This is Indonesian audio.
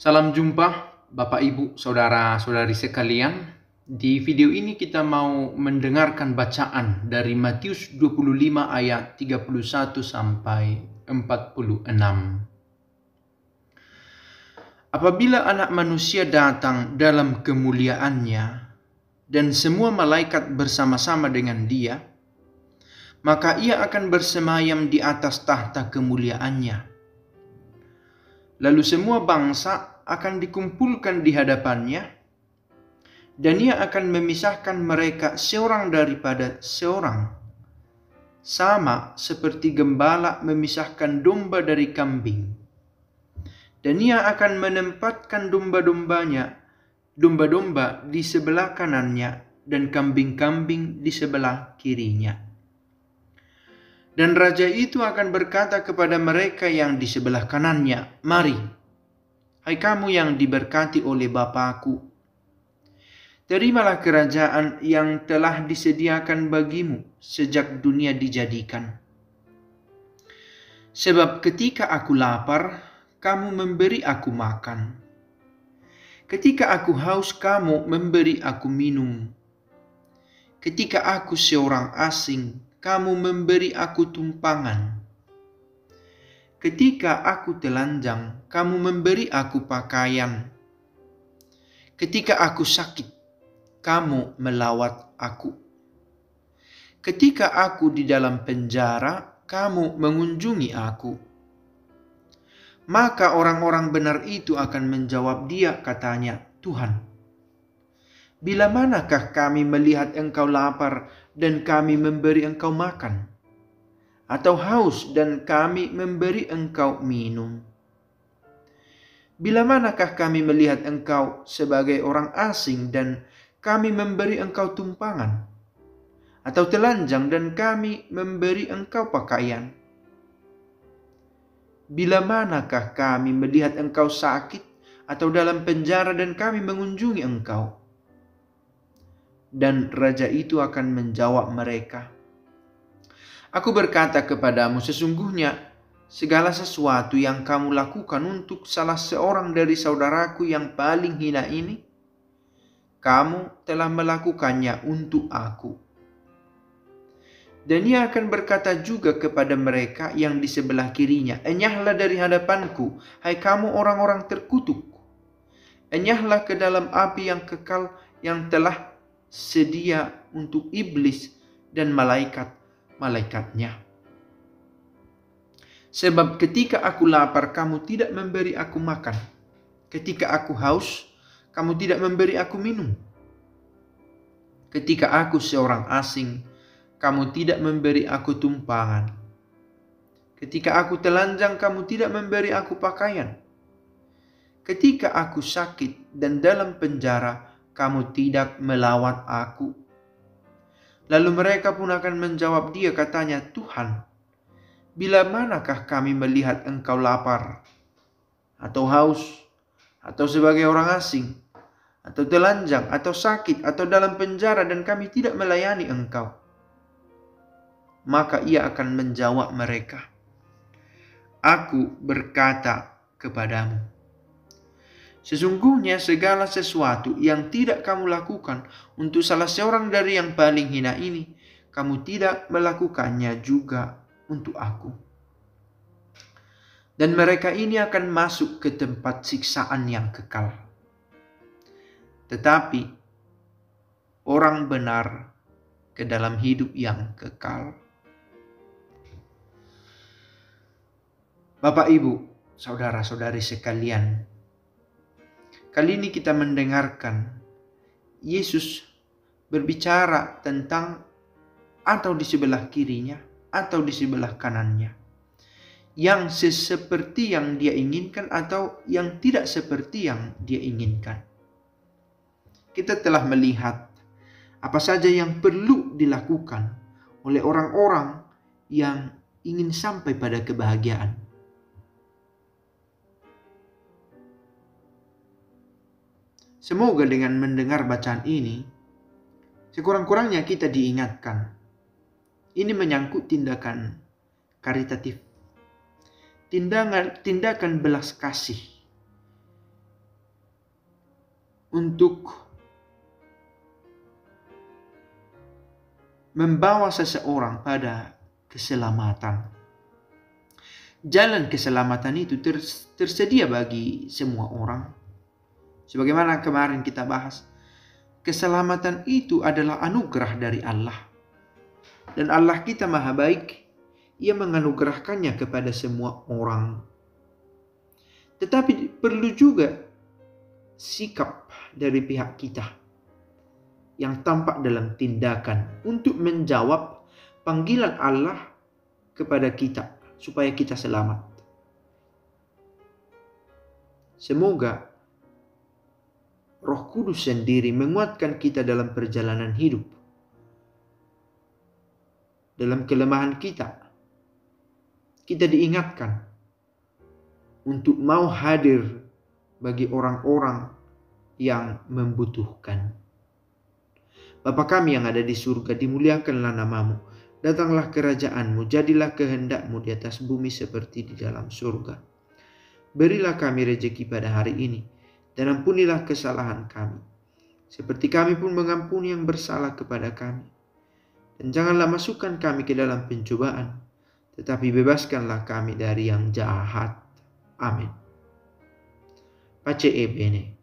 Salam jumpa Bapak Ibu, Saudara-saudari sekalian. Di video ini kita mau mendengarkan bacaan dari Matius 25 ayat 31 sampai 46. Apabila Anak Manusia datang dalam kemuliaannya dan semua malaikat bersama-sama dengan Dia, maka Ia akan bersemayam di atas tahta kemuliaannya. Lalu semua bangsa akan dikumpulkan di hadapannya, dan Ia akan memisahkan mereka seorang daripada seorang, sama seperti gembala memisahkan domba dari kambing. Dan Ia akan menempatkan domba-domba di sebelah kanannya dan kambing-kambing di sebelah kirinya. Dan raja itu akan berkata kepada mereka yang di sebelah kanannya, "Mari, hai kamu yang diberkati oleh Bapa-Ku, terimalah kerajaan yang telah disediakan bagimu sejak dunia dijadikan. Sebab ketika aku lapar, kamu memberi aku makan. Ketika aku haus, kamu memberi aku minum. Ketika aku seorang asing, kamu memberi aku tumpangan. Ketika aku telanjang, kamu memberi aku pakaian. Ketika aku sakit, kamu melawat aku. Ketika aku di dalam penjara, kamu mengunjungi aku." Maka orang-orang benar itu akan menjawab Dia, katanya, "Tuhan, bila manakah kami melihat Engkau lapar dan kami memberi Engkau makan? Atau haus dan kami memberi Engkau minum? Bila manakah kami melihat Engkau sebagai orang asing dan kami memberi Engkau tumpangan? Atau telanjang dan kami memberi Engkau pakaian? Bila manakah kami melihat Engkau sakit atau dalam penjara dan kami mengunjungi Engkau?" Dan raja itu akan menjawab mereka, "Aku berkata kepadamu, sesungguhnya segala sesuatu yang kamu lakukan untuk salah seorang dari saudaraku yang paling hina ini, kamu telah melakukannya untuk aku." Dan Ia akan berkata juga kepada mereka yang di sebelah kirinya, "Enyahlah dari hadapanku, hai kamu orang-orang terkutuk. Enyahlah ke dalam api yang kekal yang telah sedia untuk iblis dan malaikat-malaikatnya. Sebab ketika aku lapar, kamu tidak memberi aku makan. Ketika aku haus, kamu tidak memberi aku minum. Ketika aku seorang asing, kamu tidak memberi aku tumpangan. Ketika aku telanjang, kamu tidak memberi aku pakaian. Ketika aku sakit dan dalam penjara, kamu tidak melawat aku." Lalu mereka pun akan menjawab Dia, katanya, "Tuhan, bila manakah kami melihat Engkau lapar, atau haus, atau sebagai orang asing, atau telanjang, atau sakit, atau dalam penjara dan kami tidak melayani Engkau?" Maka Ia akan menjawab mereka, "Aku berkata kepadamu, sesungguhnya segala sesuatu yang tidak kamu lakukan untuk salah seorang dari yang paling hina ini, kamu tidak melakukannya juga untuk aku." Dan mereka ini akan masuk ke tempat siksaan yang kekal. Tetapi orang benar ke dalam hidup yang kekal. Bapak, Ibu, saudara-saudari sekalian, kali ini kita mendengarkan Yesus berbicara tentang atau di sebelah kirinya atau di sebelah kanannya, yang seperti yang Dia inginkan atau yang tidak seperti yang Dia inginkan. Kita telah melihat apa saja yang perlu dilakukan oleh orang-orang yang ingin sampai pada kebahagiaan. Semoga dengan mendengar bacaan ini, sekurang-kurangnya kita diingatkan. Ini menyangkut tindakan karitatif, tindakan belas kasih untuk membawa seseorang pada keselamatan. Jalan keselamatan itu tersedia bagi semua orang. Sebagaimana kemarin kita bahas, keselamatan itu adalah anugerah dari Allah. Dan Allah kita maha baik, Ia menganugerahkannya kepada semua orang. Tetapi perlu juga sikap dari pihak kita yang tampak dalam tindakan untuk menjawab panggilan Allah kepada kita supaya kita selamat. Semoga Roh Kudus sendiri menguatkan kita dalam perjalanan hidup. Dalam kelemahan kita diingatkan untuk mau hadir bagi orang-orang yang membutuhkan. Bapa kami yang ada di surga, dimuliakanlah namamu. Datanglah kerajaanmu, jadilah kehendakmu di atas bumi seperti di dalam surga. Berilah kami rejeki pada hari ini, dan ampunilah kesalahan kami, seperti kami pun mengampuni yang bersalah kepada kami. Dan janganlah masukkan kami ke dalam pencobaan, tetapi bebaskanlah kami dari yang jahat. Amin. Pace e bene.